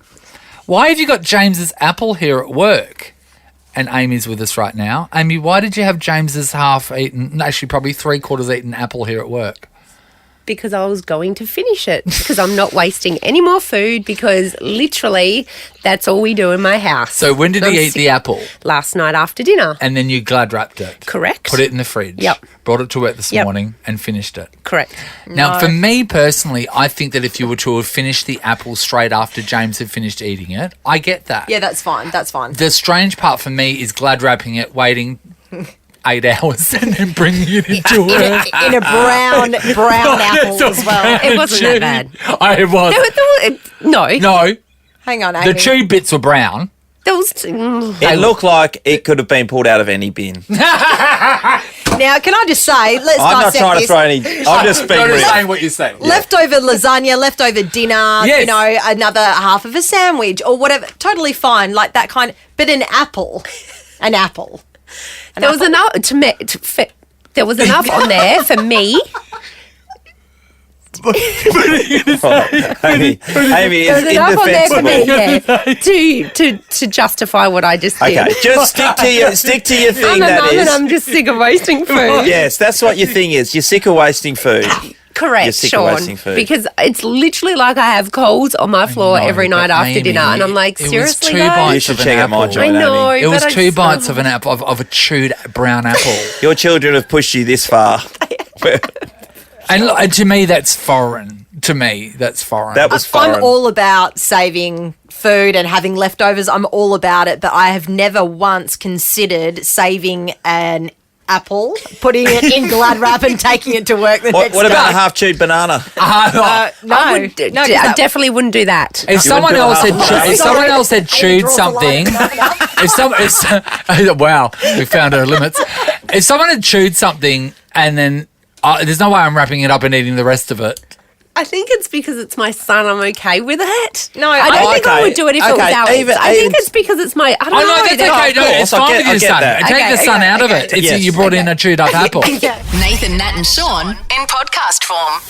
[SPEAKER 3] Why have you got James's apple here at work?" And Amy's with us right now. Amy, why did you have James's half-eaten, actually probably three-quarters eaten apple here at work?
[SPEAKER 5] Because I was going to finish it. Because I'm not wasting any more food, because literally that's all we do in my house.
[SPEAKER 3] So when did he eat the apple?
[SPEAKER 5] Last night after dinner.
[SPEAKER 3] And then you Glad wrapped it?
[SPEAKER 5] Correct.
[SPEAKER 3] Put it in the fridge?
[SPEAKER 5] Yep.
[SPEAKER 3] Brought it to work this
[SPEAKER 5] Yep.
[SPEAKER 3] morning and finished it?
[SPEAKER 5] Correct.
[SPEAKER 3] Now, for me personally, I think that if you were to have finished the apple straight after James had finished eating it, I get that.
[SPEAKER 4] Yeah, that's fine. That's fine.
[SPEAKER 3] The strange part for me is Glad wrapping it, waiting 8 hours and then bringing it into work.
[SPEAKER 4] In a brown apple as well.
[SPEAKER 5] It wasn't that bad.
[SPEAKER 3] It was. No.
[SPEAKER 4] Hang on, Amy.
[SPEAKER 3] The chew bits were brown.
[SPEAKER 5] There was.
[SPEAKER 2] It looked like it could have been pulled out of any bin.
[SPEAKER 4] Now, can I just say, let's
[SPEAKER 2] I'm not
[SPEAKER 4] dissect
[SPEAKER 2] trying to
[SPEAKER 4] this.
[SPEAKER 2] throw any. I'm just being
[SPEAKER 3] Not
[SPEAKER 2] real.
[SPEAKER 3] saying what you're saying.
[SPEAKER 4] Leftover lasagna, leftover dinner,
[SPEAKER 3] Yes.
[SPEAKER 4] you know, another half of a sandwich or whatever. Totally fine, like that kind of. But an apple. An apple.
[SPEAKER 5] There was enough there was enough on there for me.
[SPEAKER 2] Amy is
[SPEAKER 5] There's enough on there for me,
[SPEAKER 2] indefensible.
[SPEAKER 5] to justify what I just did.
[SPEAKER 2] Okay, just stick to your thing.
[SPEAKER 5] I'm a
[SPEAKER 2] that
[SPEAKER 5] mum
[SPEAKER 2] is.
[SPEAKER 5] and I'm just sick of wasting food.
[SPEAKER 2] Yes, that's what your thing is. You're sick of wasting food.
[SPEAKER 5] Correct,
[SPEAKER 2] You're sick
[SPEAKER 5] Shaun.
[SPEAKER 2] of wasting food.
[SPEAKER 5] Because it's literally like I have coals on my floor every night after
[SPEAKER 3] Amy,
[SPEAKER 5] dinner, and I'm like,
[SPEAKER 3] it was
[SPEAKER 5] seriously,
[SPEAKER 3] 2
[SPEAKER 5] guys?
[SPEAKER 3] bites
[SPEAKER 2] You should
[SPEAKER 3] of an
[SPEAKER 2] check out my
[SPEAKER 3] apple.
[SPEAKER 2] joint,
[SPEAKER 5] I know,
[SPEAKER 2] Amy.
[SPEAKER 3] It was
[SPEAKER 5] but I
[SPEAKER 3] 2
[SPEAKER 5] just-
[SPEAKER 3] bites of an apple of a chewed brown apple.
[SPEAKER 2] Your children have pushed you this far.
[SPEAKER 3] And look, to me, that's foreign. To me, that's foreign.
[SPEAKER 2] That was foreign.
[SPEAKER 4] I'm all about saving food and having leftovers. I'm all about it, but I have never once considered saving an apple, putting it in Glad wrap and taking it to work the next
[SPEAKER 2] What
[SPEAKER 4] day.
[SPEAKER 2] about a half-chewed banana?
[SPEAKER 4] No,
[SPEAKER 5] I
[SPEAKER 4] that-
[SPEAKER 5] definitely wouldn't do that.
[SPEAKER 3] If someone
[SPEAKER 2] do a
[SPEAKER 3] else had
[SPEAKER 2] half-
[SPEAKER 3] if someone else had chewed
[SPEAKER 4] draws the line.
[SPEAKER 3] something, wow, we found our limits. If someone had chewed something and then there's no way I'm wrapping it up and eating the rest of it.
[SPEAKER 5] I think it's because it's my son. I'm okay with it.
[SPEAKER 4] No,
[SPEAKER 5] I don't think I
[SPEAKER 2] okay.
[SPEAKER 5] would do it if it was
[SPEAKER 2] Okay,
[SPEAKER 5] Alex.
[SPEAKER 2] even-
[SPEAKER 5] I think it's because it's my. I don't know.
[SPEAKER 3] No, that's okay. No, it's
[SPEAKER 2] I
[SPEAKER 3] fine
[SPEAKER 2] get-
[SPEAKER 3] with
[SPEAKER 2] I
[SPEAKER 3] your
[SPEAKER 2] get
[SPEAKER 3] son.
[SPEAKER 2] that.
[SPEAKER 3] Take the son out of it. It's
[SPEAKER 2] Yes.
[SPEAKER 3] you brought in a chewed up apple.
[SPEAKER 1] Nathan, Nat, and Shaun in podcast form.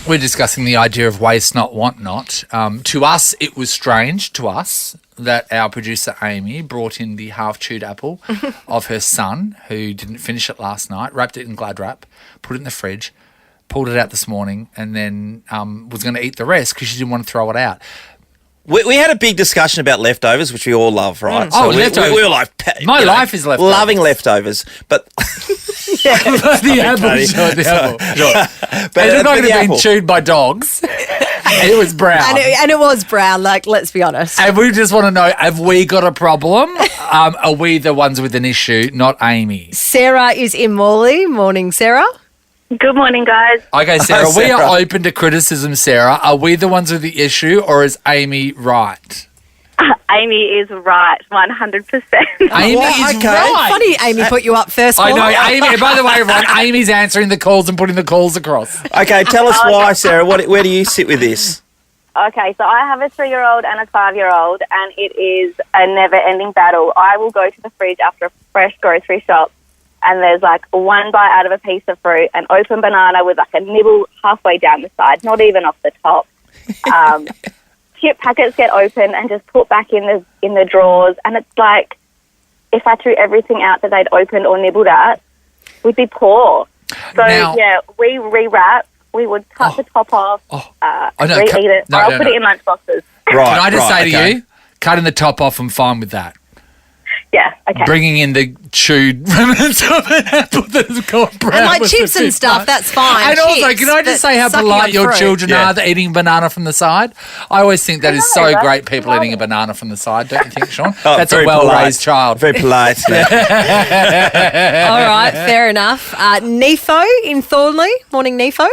[SPEAKER 3] We're discussing the idea of waste not, want not. To us, it was strange to us that our producer Amy brought in the half-chewed apple of her son, who didn't finish it last night, wrapped it in Glad wrap, put it in the fridge, pulled it out this morning, and then was going to eat the rest because she didn't want to throw it out.
[SPEAKER 2] We had a big discussion about leftovers, which we all love, right?
[SPEAKER 3] Oh,
[SPEAKER 2] we
[SPEAKER 3] leftovers.
[SPEAKER 2] were like,
[SPEAKER 3] My life is leftovers.
[SPEAKER 2] loving leftovers, but
[SPEAKER 3] The apple, sure, the apple.
[SPEAKER 2] but
[SPEAKER 3] It's not
[SPEAKER 2] the
[SPEAKER 3] going to be
[SPEAKER 2] apple.
[SPEAKER 3] chewed by dogs. It was brown.
[SPEAKER 4] and it was brown, like, let's be honest.
[SPEAKER 3] And we just want to know, have we got a problem? Are we the ones with an issue, not Amy?
[SPEAKER 4] Sarah is in Morley. Morning, Sarah.
[SPEAKER 11] Good morning, guys.
[SPEAKER 3] Okay, Sarah, we
[SPEAKER 2] Sarah.
[SPEAKER 3] are open to criticism, Sarah. Are we the ones with the issue, or is Amy right?
[SPEAKER 11] Amy is right, 100%.
[SPEAKER 3] Amy
[SPEAKER 2] What?
[SPEAKER 3] is
[SPEAKER 2] Okay.
[SPEAKER 3] right.
[SPEAKER 4] Funny Amy put you up first.
[SPEAKER 3] I know,
[SPEAKER 4] caller.
[SPEAKER 3] Amy. By the way, everyone, Amy's answering the calls and putting the calls across.
[SPEAKER 2] Okay, tell us why, Sarah. Where do you sit with this?
[SPEAKER 11] Okay, so I have a 3-year-old and a 5-year-old, and it is a never-ending battle. I will go to the fridge after a fresh grocery shop, and there's like one bite out of a piece of fruit, an open banana with like a nibble halfway down the side, not even off the top. Chip packets get open and just put back in the drawers, and it's like if I threw everything out that they'd opened or nibbled at, we'd be poor. So
[SPEAKER 3] Now-
[SPEAKER 11] yeah, we rewrap. We would cut the top off,
[SPEAKER 3] I know,
[SPEAKER 11] reheat it.
[SPEAKER 3] no,
[SPEAKER 11] I'll
[SPEAKER 3] no,
[SPEAKER 11] put
[SPEAKER 3] no.
[SPEAKER 11] it in lunchboxes.
[SPEAKER 2] Right.
[SPEAKER 3] Can I just say to
[SPEAKER 2] okay.
[SPEAKER 3] you, cutting the top off, I'm fine with that.
[SPEAKER 11] Yeah, okay.
[SPEAKER 3] Bringing in the chewed remnants of an apple that has gone brown.
[SPEAKER 4] And like
[SPEAKER 3] was
[SPEAKER 4] chips
[SPEAKER 3] the
[SPEAKER 4] and
[SPEAKER 3] bit
[SPEAKER 4] stuff,
[SPEAKER 3] much.
[SPEAKER 4] that's fine.
[SPEAKER 3] And also,
[SPEAKER 4] Chips,
[SPEAKER 3] can I just
[SPEAKER 4] but
[SPEAKER 3] say how
[SPEAKER 4] sucking
[SPEAKER 3] polite
[SPEAKER 4] on
[SPEAKER 3] your
[SPEAKER 4] fruit.
[SPEAKER 3] children
[SPEAKER 2] Yeah.
[SPEAKER 3] are that eating banana from the side? I always think that is so
[SPEAKER 11] right?
[SPEAKER 3] great, people eating a banana from the side, don't you think, Shaun?
[SPEAKER 2] Oh,
[SPEAKER 3] That's a
[SPEAKER 2] very
[SPEAKER 3] well-raised
[SPEAKER 2] polite.
[SPEAKER 3] child.
[SPEAKER 2] Very polite. Yeah.
[SPEAKER 4] All right, fair enough. Nefo in Thornley. Morning, Nefo.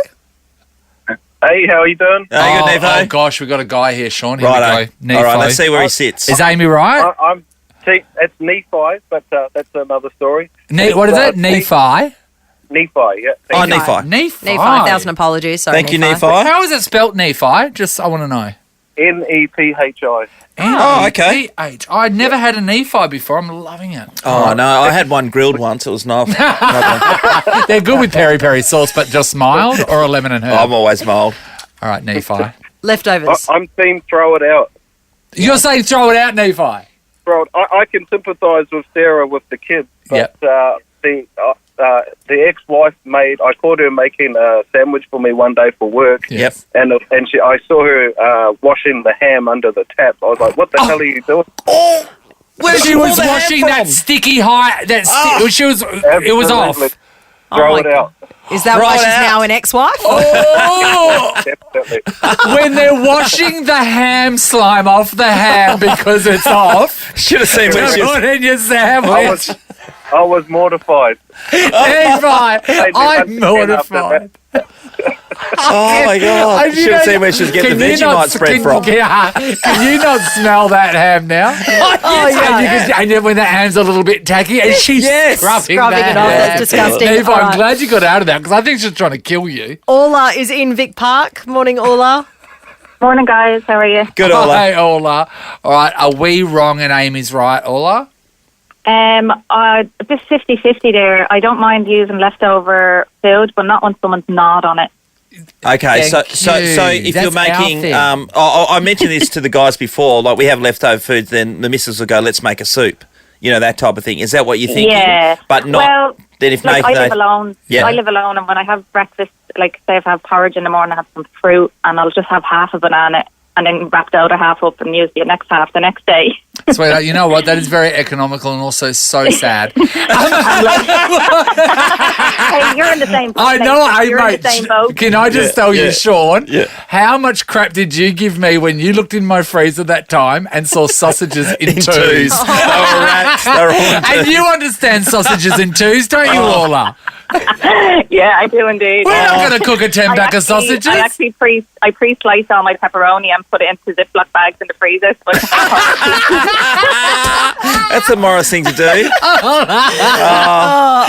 [SPEAKER 6] Hey, how are you doing?
[SPEAKER 2] How you good,
[SPEAKER 3] Oh
[SPEAKER 2] Nevo?
[SPEAKER 3] gosh, we've got a guy here, Sean. Here
[SPEAKER 2] Righto.
[SPEAKER 3] we go.
[SPEAKER 2] All right,
[SPEAKER 3] Nephi.
[SPEAKER 2] let's see where he sits.
[SPEAKER 3] Is Amy right?
[SPEAKER 6] It's Nephi, but that's another story.
[SPEAKER 3] What is it? Nephi?
[SPEAKER 6] Nephi, yeah.
[SPEAKER 2] Oh, Nephi.
[SPEAKER 3] Nephi.
[SPEAKER 4] Nephi, 1,000 apologies. Sorry,
[SPEAKER 2] Thank you,
[SPEAKER 4] Nephi.
[SPEAKER 2] Nephi.
[SPEAKER 3] How is it spelt Nephi? Just, I want to know.
[SPEAKER 6] Nephi.
[SPEAKER 2] Oh, okay.
[SPEAKER 3] N-E-P-H. I'd never had a Nephi before. I'm loving it.
[SPEAKER 2] Oh, no, I had one grilled once. It was nice.
[SPEAKER 3] They're good with peri-peri sauce, but just mild or a lemon and herb?
[SPEAKER 2] I'm always mild.
[SPEAKER 3] All right, Nephi.
[SPEAKER 4] Leftovers.
[SPEAKER 6] I'm team throw it out.
[SPEAKER 3] You're saying throw it out, Nephi?
[SPEAKER 6] Bro, I can sympathise with Sarah with the kids, but the ex-wife I caught her making a sandwich for me one day for work.
[SPEAKER 2] Yep.
[SPEAKER 6] And I saw her washing the ham under the tap. I was like, what the hell are you doing?
[SPEAKER 2] Oh, where did
[SPEAKER 3] She
[SPEAKER 2] you
[SPEAKER 3] was
[SPEAKER 2] pull the ham
[SPEAKER 3] washing that
[SPEAKER 2] from?
[SPEAKER 3] sticky high. It was off.
[SPEAKER 6] Absolutely. Throw it out.
[SPEAKER 4] Is that why
[SPEAKER 2] Right
[SPEAKER 4] she's
[SPEAKER 2] out.
[SPEAKER 4] now an ex-wife?
[SPEAKER 3] Oh!
[SPEAKER 6] Definitely.
[SPEAKER 3] When they're washing the ham slime off the ham because it's off,
[SPEAKER 2] Should have seen where she was.
[SPEAKER 3] put in your sandwich.
[SPEAKER 6] I was mortified.
[SPEAKER 3] Nephi,
[SPEAKER 6] Hey,
[SPEAKER 3] I'm
[SPEAKER 6] man,
[SPEAKER 3] mortified.
[SPEAKER 2] Oh, my God. Should have seen where she was getting the Vegemite spread from.
[SPEAKER 3] Can you not smell that ham now?
[SPEAKER 4] Oh, yeah.
[SPEAKER 3] And then when that ham's a little bit tacky, and she's scrubbing
[SPEAKER 4] Scrubbing
[SPEAKER 3] that
[SPEAKER 4] it off. That's
[SPEAKER 3] ham.
[SPEAKER 4] disgusting.
[SPEAKER 3] Nephi,
[SPEAKER 4] All
[SPEAKER 3] I'm
[SPEAKER 4] right.
[SPEAKER 3] glad you got out of that because I think she's trying to kill you.
[SPEAKER 4] Orla is in Vic Park. Morning, Orla.
[SPEAKER 11] Morning, guys. How are you?
[SPEAKER 2] Good, Ola.
[SPEAKER 3] Hey, Ola. All right, are we wrong and Amy's right, Ola?
[SPEAKER 11] Just 50-50 there. I don't mind using leftover food, but not when someone's gnawed on it.
[SPEAKER 2] Okay, so if you're making, I mentioned this to the guys before. Like we have leftover foods, then the missus will go, "Let's make a soup." You know, that type of thing. Is that what you're thinking?
[SPEAKER 10] Yeah,
[SPEAKER 2] but not.
[SPEAKER 10] Well,
[SPEAKER 2] then if
[SPEAKER 10] I live alone.
[SPEAKER 2] Yeah.
[SPEAKER 10] I live alone, and when I have breakfast, like say if I have porridge in the morning, I have some fruit, and I'll just have half a banana, and then wrap the other half up and use the next half the next day.
[SPEAKER 3] Sweetheart, you know what? That is very economical and also so sad.
[SPEAKER 10] Hey, you're in the same boat.
[SPEAKER 3] I know,
[SPEAKER 10] You're
[SPEAKER 3] mate.
[SPEAKER 10] in the same boat.
[SPEAKER 3] Can I just tell you, Shaun, how much crap did you give me when you looked in my freezer that time and saw sausages in twos?
[SPEAKER 2] They were rats. They were all in
[SPEAKER 3] And
[SPEAKER 2] twos.
[SPEAKER 3] you understand sausages in twos, don't you, Orla?
[SPEAKER 10] Yeah, I do indeed.
[SPEAKER 3] We're not going to cook a 10-pack of sausages.
[SPEAKER 10] I actually pre-slice all my pepperoni and put it into Ziploc bags in the freezer. So
[SPEAKER 2] That's a Morris thing to do.
[SPEAKER 4] Oh,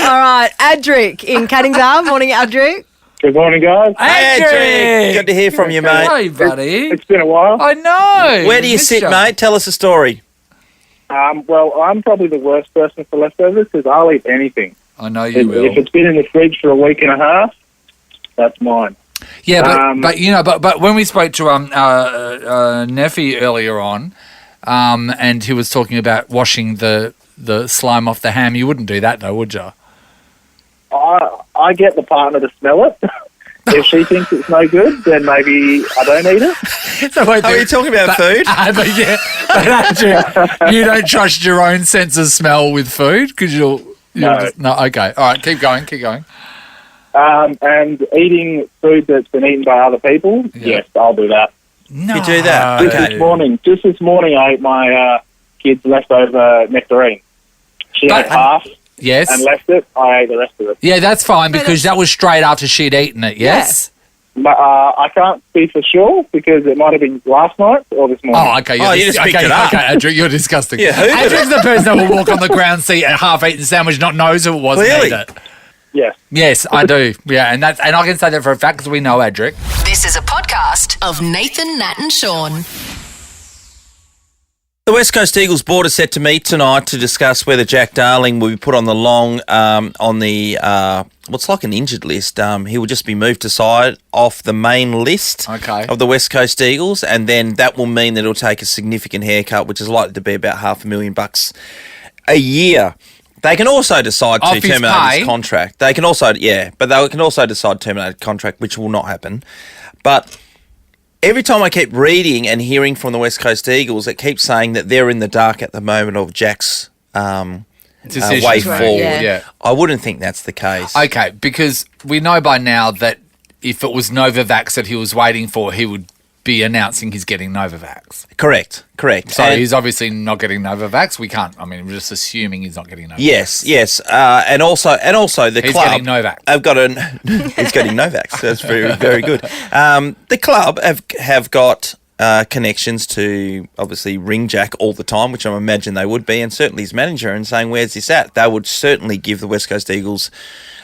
[SPEAKER 4] all right. Adric in Canningdale. Morning, Adric.
[SPEAKER 15] Good morning, guys.
[SPEAKER 2] Hey, Adric. Good to hear from you, mate.
[SPEAKER 3] Hey, buddy.
[SPEAKER 15] It's been a while.
[SPEAKER 3] I know.
[SPEAKER 2] Where do you sit, mate? Tell us a story.
[SPEAKER 15] Well, I'm probably the worst person for leftovers because I'll eat anything.
[SPEAKER 3] I know you will.
[SPEAKER 15] If it's been in the fridge for a week and a half, that's mine.
[SPEAKER 3] Yeah, but you know, but when we spoke to Neffy earlier on, and he was talking about washing the slime off the ham, you wouldn't do that though, would you?
[SPEAKER 15] I get the partner to smell it. If she thinks it's no good, then maybe I don't eat it.
[SPEAKER 3] So wait,
[SPEAKER 2] Are you talking about food?
[SPEAKER 3] But Andrew, you don't trust your own sense of smell with food because you'll just, no. Okay, all right, keep going.
[SPEAKER 15] And eating food that's been eaten by other people, yes, I'll do that.
[SPEAKER 3] No.
[SPEAKER 2] You do that?
[SPEAKER 15] Just this morning, I ate my kid's leftover nectarine. She had half.
[SPEAKER 3] Yes.
[SPEAKER 15] And left it. I ate the rest of it.
[SPEAKER 3] Yeah, that's fine because that was straight after she'd eaten it. Yes.
[SPEAKER 15] But, I can't be for sure because it might have been last night or this morning.
[SPEAKER 3] Oh, okay.
[SPEAKER 2] You just picked it up.
[SPEAKER 3] Okay, Andrew, you're disgusting.
[SPEAKER 2] Yeah, who did
[SPEAKER 3] Andrew's the person that will walk on the ground, see a half-eaten sandwich, not knows who it was.
[SPEAKER 2] Clearly.
[SPEAKER 3] Made it.
[SPEAKER 15] Yes.
[SPEAKER 3] Yes, I do. Yeah, and I can say that for a fact because we know Adric.
[SPEAKER 1] This is a podcast of Nathan, Nat and Shaun.
[SPEAKER 2] The West Coast Eagles board is set to meet tonight to discuss whether Jack Darling will be put on the what's like an injured list. He will just be moved aside off the main list of the West Coast Eagles, and then that will mean that he'll take a significant haircut, which is likely to be about $500,000 a year. They can also decide to terminate his contract. They can also, but they can also decide to terminate the contract, which will not happen. But every time I keep reading and hearing from the West Coast Eagles, it keeps saying that they're in the dark at the moment of Jack's way forward.
[SPEAKER 3] Yeah.
[SPEAKER 2] I wouldn't think that's the case.
[SPEAKER 3] Okay, because we know by now that if it was Novavax that he was waiting for, he would be announcing he's getting Novavax.
[SPEAKER 2] Correct.
[SPEAKER 3] So he's obviously not getting Novavax. We can't. I mean, we're just assuming he's not getting Novavax.
[SPEAKER 2] Yes. And also the
[SPEAKER 3] he's
[SPEAKER 2] club.
[SPEAKER 3] Getting Novavax.
[SPEAKER 2] I've got he's getting Novavax. That's very, very good. The club have got connections to obviously ring Jack all the time, which I imagine they would be, and certainly his manager, and saying, "Where's this at?" They would certainly give the West Coast Eagles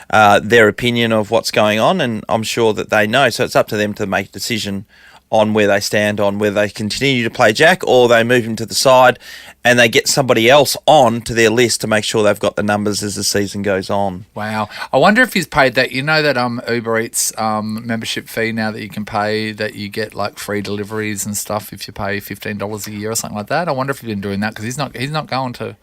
[SPEAKER 2] their opinion of what's going on, and I'm sure that they know. So it's up to them to make a decision on where they stand on whether they continue to play Jack or they move him to the side and they get somebody else on to their list to make sure they've got the numbers as the season goes on.
[SPEAKER 3] Wow. I wonder if he's paid that, that Uber Eats membership fee now that you can pay, that you get like free deliveries and stuff if you pay $15 a year or something like that. I wonder if he's been doing that because he's not going to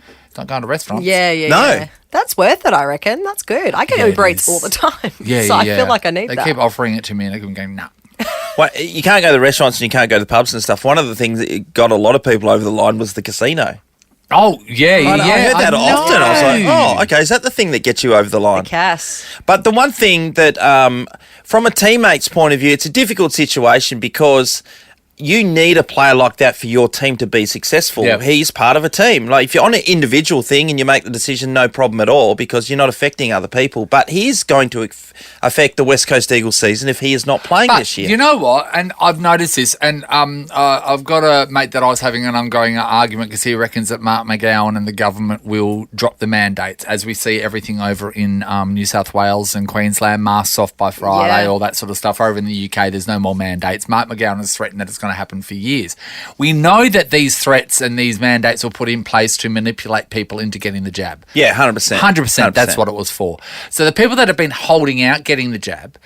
[SPEAKER 3] restaurants.
[SPEAKER 4] Yeah. That's worth it, I reckon. That's good. I get Uber Eats all the time. So I feel like I need that.
[SPEAKER 3] They keep offering it to me and I keep going, nah.
[SPEAKER 2] Well, you can't go to the restaurants and you can't go to the pubs and stuff. One of the things that got a lot of people over the line was the casino.
[SPEAKER 3] Oh, yeah.
[SPEAKER 2] I heard that often. I was like, oh, okay, is that the thing that gets you over the line?
[SPEAKER 4] The Cass.
[SPEAKER 2] But the one thing that, from a teammate's point of view, it's a difficult situation because you need a player like that for your team to be successful.
[SPEAKER 3] Yep.
[SPEAKER 2] He's part of a team. Like if you're on an individual thing and you make the decision, no problem at all because you're not affecting other people. But he is going to affect the West Coast Eagles season if he is not playing this year.
[SPEAKER 3] You know what? And I've noticed this, and I've got a mate that I was having an ongoing argument because he reckons that Mark McGowan and the government will drop the mandates as we see everything over in New South Wales and Queensland, masks off by Friday, all that sort of stuff. Over in the UK, there's no more mandates. Mark McGowan has threatened that it's going going to happen for years. We know that these threats and these mandates were put in place to manipulate people into getting the jab.
[SPEAKER 2] Yeah, 100%.
[SPEAKER 3] 100%. That's what it was for. So the people that have been holding out getting the jab,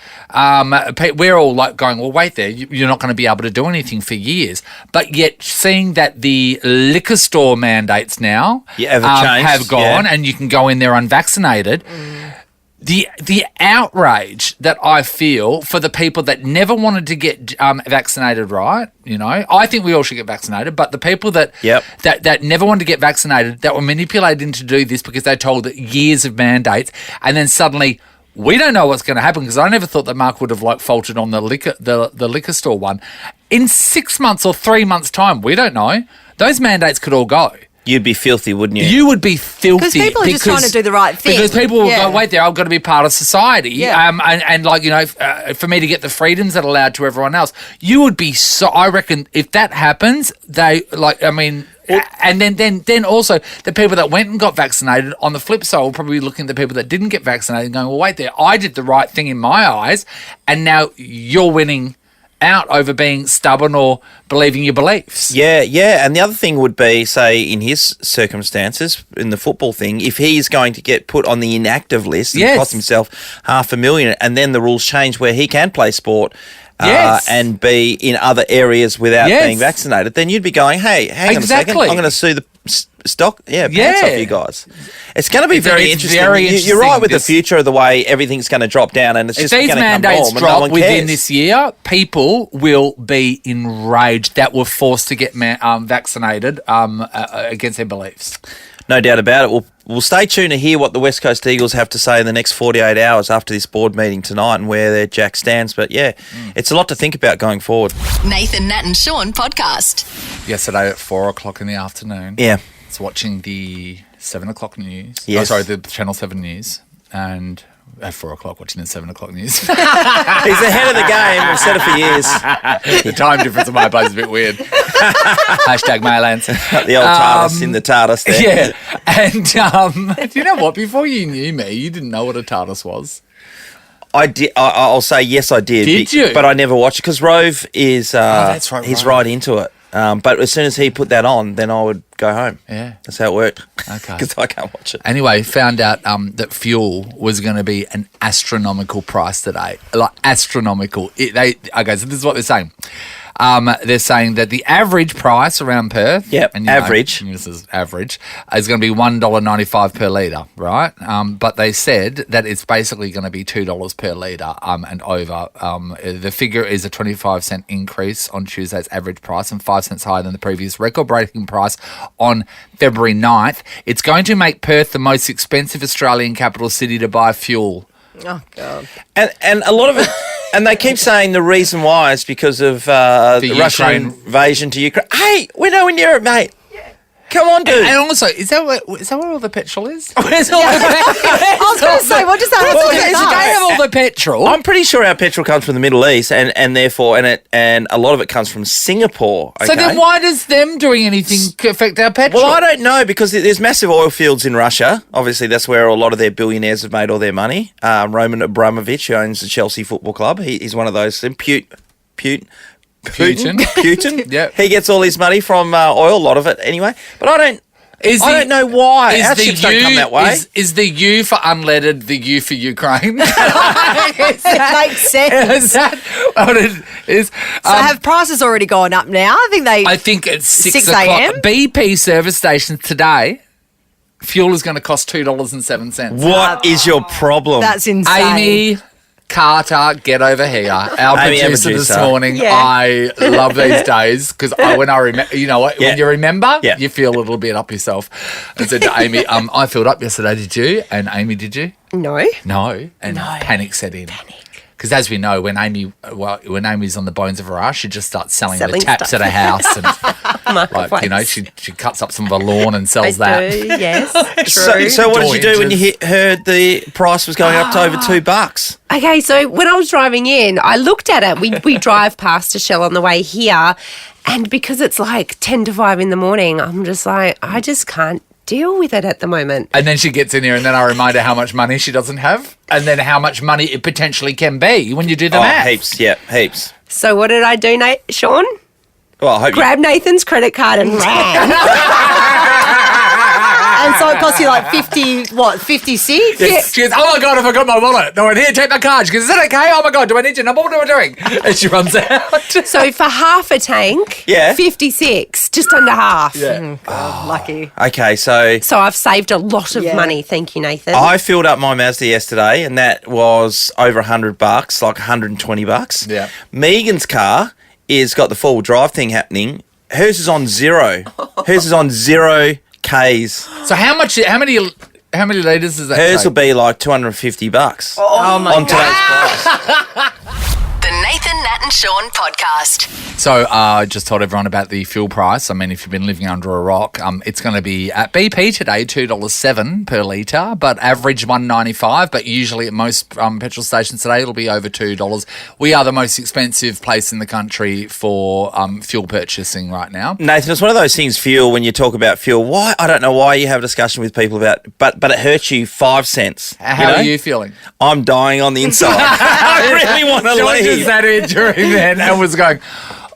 [SPEAKER 3] we're all like going, well, wait there, you're not going to be able to do anything for years. But yet seeing that the liquor store mandates now have gone and you can go in there unvaccinated, the outrage that I feel for the people that never wanted to get vaccinated, right? You know, I think we all should get vaccinated, but the people that never wanted to get vaccinated, that were manipulated into do this because they told that years of mandates, and then suddenly we don't know what's going to happen, because I never thought that Mark would have like faltered on the liquor store one. In 6 months or 3 months' time, we don't know. Those mandates could all go.
[SPEAKER 2] You'd be filthy, wouldn't you?
[SPEAKER 3] You would be filthy.
[SPEAKER 4] Because people are just trying to do the right thing.
[SPEAKER 3] Because people will go, wait there, I've got to be part of society.
[SPEAKER 4] Yeah.
[SPEAKER 3] And like, you know, for me to get the freedoms that are allowed to everyone else, you would be so, I reckon if that happens, they, like, I mean, and then also the people that went and got vaccinated, on the flip side, will probably be looking at the people that didn't get vaccinated and going, well, wait there, I did the right thing in my eyes, and now you're winning out over being stubborn or believing your beliefs.
[SPEAKER 2] Yeah. And the other thing would be, say, in his circumstances, in the football thing, if he's going to get put on the inactive list and cost himself $500,000, and then the rules change where he can play sport and be in other areas without being vaccinated, then you'd be going, hey, hang on a second, I'm going to sue the stock, pants off you guys. It's going to be very interesting. You're right with the future of the way everything's going to drop down, and it's just going to come home.
[SPEAKER 3] If these mandates drop within this year, people will be enraged that were forced to get vaccinated against their beliefs.
[SPEAKER 2] No doubt about it. We'll stay tuned to hear what the West Coast Eagles have to say in the next 48 hours after this board meeting tonight and where their Jack stands. But it's a lot to think about going forward.
[SPEAKER 1] Nathan, Nat and Shaun podcast.
[SPEAKER 3] Yesterday at 4:00 in the afternoon.
[SPEAKER 2] Yeah.
[SPEAKER 3] I was watching the 7 o'clock news.
[SPEAKER 2] Yes.
[SPEAKER 3] Oh, sorry, the Channel 7 news. And at 4:00 watching the 7 o'clock news.
[SPEAKER 2] He's ahead of the game. We've said it for years.
[SPEAKER 3] The time difference in my place is a bit weird. Hashtag Maylands.
[SPEAKER 2] The old TARDIS in the TARDIS there.
[SPEAKER 3] Yeah. And do you know what? Before you knew me, you didn't know what a TARDIS was.
[SPEAKER 2] I did. I'll say yes, I did.
[SPEAKER 3] Did you?
[SPEAKER 2] But I never watched it because Rove is.
[SPEAKER 3] That's right.
[SPEAKER 2] He's right into it. But as soon as he put that on, then I would go home.
[SPEAKER 3] Yeah.
[SPEAKER 2] That's how it worked.
[SPEAKER 3] Okay.
[SPEAKER 2] Because I can't watch it.
[SPEAKER 3] Anyway, found out that fuel was going to be an astronomical price today. Like, astronomical. Okay, so this is what they're saying. They're saying that the average price around Perth,
[SPEAKER 2] average,
[SPEAKER 3] this is average, is going to be $1.95 per litre, right? But they said that it's basically going to be $2 per litre and over. The figure is a 25-cent increase on Tuesday's average price and 5 cents higher than the previous record-breaking price on February 9th. It's going to make Perth the most expensive Australian capital city to buy fuel.
[SPEAKER 4] Oh, God.
[SPEAKER 2] And a lot of it, and they keep saying the reason why is because of the Russian invasion to Ukraine. Hey, we're nowhere near it, mate. Come on, dude.
[SPEAKER 3] And also, is that where all the petrol is? Where's all
[SPEAKER 4] I was going to say, what does that have to do with
[SPEAKER 3] they have all the petrol?
[SPEAKER 2] I'm pretty sure our petrol comes from the Middle East, and therefore, and a lot of it comes from Singapore. Okay?
[SPEAKER 3] So then why does them doing anything affect our petrol?
[SPEAKER 2] Well, I don't know, because there's massive oil fields in Russia. Obviously, that's where a lot of their billionaires have made all their money. Roman Abramovich, who owns the Chelsea Football Club, he's one of those. Putin.
[SPEAKER 3] Yeah.
[SPEAKER 2] He gets all his money from oil, a lot of it anyway. But I don't know why. Our ships don't come that way.
[SPEAKER 3] Is the U for unleaded the U for Ukraine?
[SPEAKER 4] That makes sense.
[SPEAKER 3] Is that what it is?
[SPEAKER 4] So have prices already gone up now?
[SPEAKER 3] I think it's 6
[SPEAKER 4] a.m.
[SPEAKER 3] BP service stations today, fuel is going to cost $2.07.
[SPEAKER 2] What is your problem?
[SPEAKER 4] That's insane.
[SPEAKER 3] Amy Carter, get over here. Our producer this morning.
[SPEAKER 4] Yeah.
[SPEAKER 3] I love these days because when I remember, you know what? When you remember, you feel a little bit up yourself. I said to Amy, I filled up yesterday. Did you? And Amy, did you?
[SPEAKER 5] No.
[SPEAKER 3] No. And panic set in. Because as we know, when Amy's on the bones of her ass, she just starts selling the taps at her house, and she cuts up some of her lawn and sells that.
[SPEAKER 5] Do, yes, true.
[SPEAKER 2] So what did you do when you heard the price was going up to over $2?
[SPEAKER 5] Okay, so when I was driving in, I looked at it. We drive past a Shell on the way here, and because it's like 10 to 5 in the morning, I'm just like, I just can't deal with it at the moment.
[SPEAKER 3] And then she gets in here, and then I remind her how much money she doesn't have, and then how much money it potentially can be when you do the math.
[SPEAKER 2] Heaps.
[SPEAKER 5] So what did I do, Shaun?
[SPEAKER 2] Well, I hope
[SPEAKER 5] grabbed Nathan's credit card and ran.
[SPEAKER 4] And so it cost you like 56?
[SPEAKER 5] Yeah.
[SPEAKER 3] She goes, oh my God, I forgot my wallet. No one here, take my card. She goes, is that okay? Oh my God, do I need your number? What am I doing? And she runs out.
[SPEAKER 5] So for half a tank, 56, just under half.
[SPEAKER 3] Yeah.
[SPEAKER 4] God, lucky.
[SPEAKER 2] Okay, so
[SPEAKER 5] I've saved a lot of money. Thank you, Nathan.
[SPEAKER 2] I filled up my Mazda yesterday, and that was over $100, like $120.
[SPEAKER 3] Yeah.
[SPEAKER 2] Megan's car is got the four-wheel drive thing happening. Hers is on 0. Hers is on 0 Ks.
[SPEAKER 3] So how many litres is that?
[SPEAKER 2] Hers will be like $250.
[SPEAKER 4] Oh my
[SPEAKER 2] on
[SPEAKER 4] God.
[SPEAKER 2] today's price.
[SPEAKER 1] The Nathan, Nat and Shaun podcast.
[SPEAKER 3] So I just told everyone about the fuel price. I mean, if you've been living under a rock, it's going to be at BP today, $2.07 per litre, but average $1.95. But usually at most petrol stations today, it'll be over $2. We are the most expensive place in the country for fuel purchasing right now.
[SPEAKER 2] Nathan, it's one of those things, fuel, when you talk about fuel, why, I don't know why you have a discussion with people about, but it hurts you 5 cents.
[SPEAKER 3] How are you feeling?
[SPEAKER 2] I'm dying on the inside. I really want to
[SPEAKER 3] Shaun
[SPEAKER 2] leave.
[SPEAKER 3] just sat here during then and was going,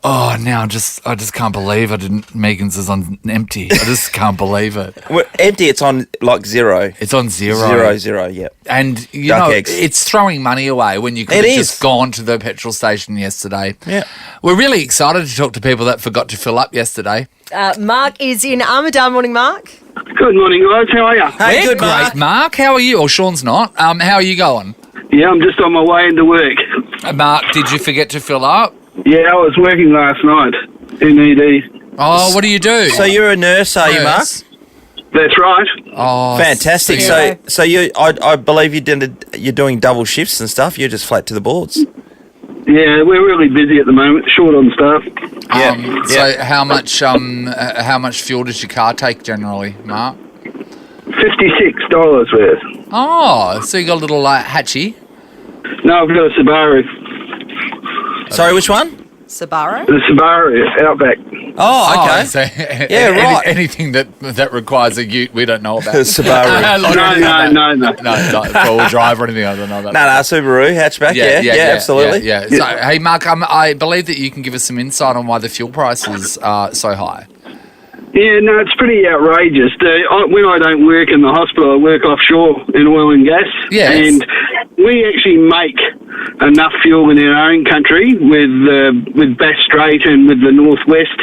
[SPEAKER 3] oh, now I just can't believe I didn't. Megan's is on empty. I just can't believe it.
[SPEAKER 2] Well, empty, it's on like 0.
[SPEAKER 3] It's on 0.
[SPEAKER 2] 0, yeah.
[SPEAKER 3] And, you
[SPEAKER 2] Duck
[SPEAKER 3] know,
[SPEAKER 2] eggs.
[SPEAKER 3] it's throwing money away when you could
[SPEAKER 2] It
[SPEAKER 3] have
[SPEAKER 2] is.
[SPEAKER 3] just gone to the petrol station yesterday.
[SPEAKER 2] Yeah.
[SPEAKER 3] We're really excited to talk to people that forgot to fill up yesterday.
[SPEAKER 4] Mark is in Armidale. Morning, Mark.
[SPEAKER 16] Good morning, guys. How are you?
[SPEAKER 2] Hey,
[SPEAKER 3] We're
[SPEAKER 2] good,
[SPEAKER 3] great, Mark. How are you? Or Sean's not. How are you going?
[SPEAKER 16] Yeah, I'm just on my way into work.
[SPEAKER 3] Mark, did you forget to fill up?
[SPEAKER 16] Yeah, I was working last night in ED.
[SPEAKER 3] Oh, what do you do?
[SPEAKER 2] So you're a nurse, are you, Mark?
[SPEAKER 3] Nurse?
[SPEAKER 16] That's right.
[SPEAKER 3] Oh,
[SPEAKER 2] Fantastic. So you, I believe you're doing double shifts and stuff. You're just flat to the boards.
[SPEAKER 16] Yeah, we're really busy at the moment, short on staff.
[SPEAKER 3] So how much fuel does your car take generally, Mark?
[SPEAKER 16] $56 worth.
[SPEAKER 3] Oh, so you got a little hatchie.
[SPEAKER 16] No, I've got a Subaru.
[SPEAKER 2] Sorry, which one?
[SPEAKER 4] Subaru?
[SPEAKER 16] The Subaru Outback.
[SPEAKER 2] Oh, okay.
[SPEAKER 3] So
[SPEAKER 2] Yeah, right.
[SPEAKER 3] Anything that requires a ute, we don't know about.
[SPEAKER 2] Subaru.
[SPEAKER 16] No.
[SPEAKER 3] No, not four-wheel drive or anything. I don't know about.
[SPEAKER 2] No, Subaru hatchback. Yeah, absolutely.
[SPEAKER 3] Yeah. So, hey, Mark, I believe that you can give us some insight on why the fuel prices are so high.
[SPEAKER 16] Yeah, no, it's pretty outrageous. When I don't work in the hospital, I work offshore in oil and gas.
[SPEAKER 3] Yes.
[SPEAKER 16] And we actually make enough fuel in our own country with Bass Strait and with the Northwest,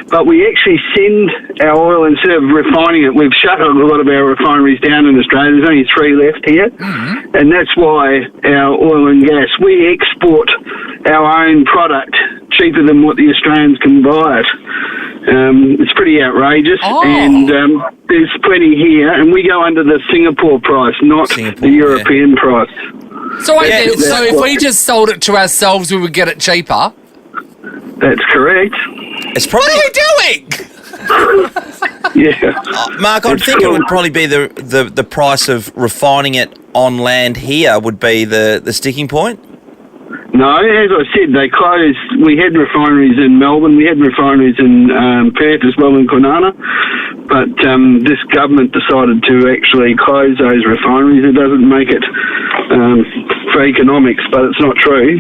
[SPEAKER 16] but we actually send our oil instead of refining it. We've shut a lot of our refineries down in Australia. There's only 3 left here, and that's why our oil and gas, we export our own product cheaper than what the Australians can buy it. It's pretty outrageous, and there's plenty here, and we go under the Singapore price, not the European price.
[SPEAKER 3] So if we just sold it to ourselves, we would get it cheaper.
[SPEAKER 16] That's correct.
[SPEAKER 2] It's probably.
[SPEAKER 3] What are we doing?
[SPEAKER 16] Yeah.
[SPEAKER 2] Mark, I think it would probably be the price of refining it on land here would be the sticking point.
[SPEAKER 16] No, as I said, they closed. We had refineries in Melbourne. We had refineries in Perth as well, in Kwinana. But this government decided to actually close those refineries. It doesn't make it for economics, but it's not true.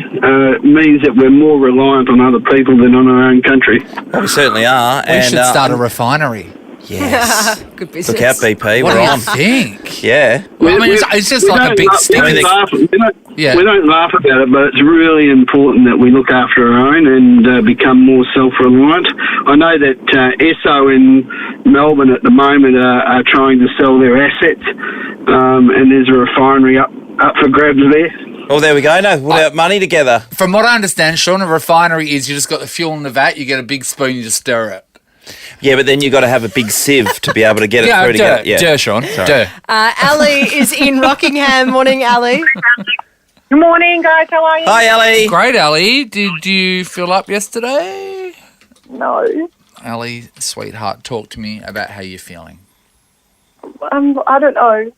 [SPEAKER 16] It means that we're more reliant on other people than on our own country.
[SPEAKER 2] Well, we certainly are.
[SPEAKER 3] We should start a refinery.
[SPEAKER 2] Yes.
[SPEAKER 4] Good business.
[SPEAKER 2] Look out, BP.
[SPEAKER 3] What
[SPEAKER 2] We're
[SPEAKER 3] do
[SPEAKER 2] on.
[SPEAKER 3] you think?
[SPEAKER 2] Yeah.
[SPEAKER 3] Well, I mean, it's just like a big stick.
[SPEAKER 16] We don't laugh about it, but it's really important that we look after our own and become more self-reliant. I know that Esso in Melbourne at the moment are trying to sell their assets, and there's a refinery up for grabs there.
[SPEAKER 2] Oh, there we go. No, we'll have money together.
[SPEAKER 3] From what I understand, Shaun, a refinery is you just got the fuel in the vat, you get a big spoon, you just stir it.
[SPEAKER 2] Yeah, but then you've got to have a big sieve to be able to get it through together. Yeah,
[SPEAKER 3] Shaun.
[SPEAKER 2] Sorry.
[SPEAKER 4] Ali is in Rockingham. Morning, Ali.
[SPEAKER 17] Good morning, guys. How are you?
[SPEAKER 2] Hi, Ali.
[SPEAKER 3] Great, Ali. Did you fill up yesterday?
[SPEAKER 17] No.
[SPEAKER 3] Ali, sweetheart, talk to me about how you're feeling.
[SPEAKER 17] I don't know.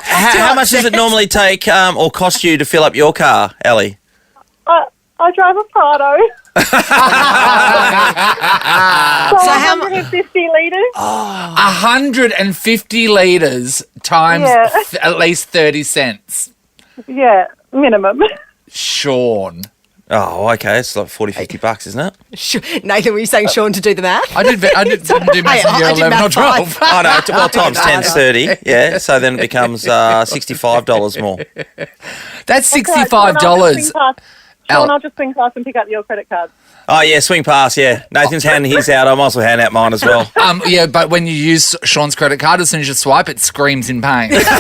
[SPEAKER 2] How much does it normally take or cost you to fill up your car, Ali?
[SPEAKER 17] I drive a Prado. So 150 litres.
[SPEAKER 3] 150 litres times at least 30 cents.
[SPEAKER 17] Yeah, minimum.
[SPEAKER 3] Shaun,
[SPEAKER 2] Oh, okay. It's like $40-50, isn't it?
[SPEAKER 4] Nathan, were you saying Shaun to do the math?
[SPEAKER 3] I didn't do maths in year
[SPEAKER 4] I did
[SPEAKER 3] 11 or
[SPEAKER 4] math
[SPEAKER 3] 12.
[SPEAKER 2] Oh, no. Well, times 10's 30. Yeah. So then it becomes $65 more.
[SPEAKER 3] That's $65.
[SPEAKER 17] Shaun, I'll just swing past and pick up your credit card.
[SPEAKER 2] Oh, yeah. Swing past, yeah. Nathan's handing his out. I might as well hand out mine as well.
[SPEAKER 3] Yeah, but when you use Shaun's credit card, as soon as you swipe, it screams in pain.
[SPEAKER 1] Nathan,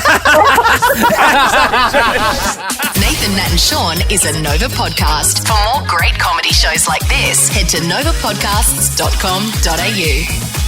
[SPEAKER 1] Nat and Shaun is a Nova podcast. For more great comedy shows like this, head to novapodcasts.com.au.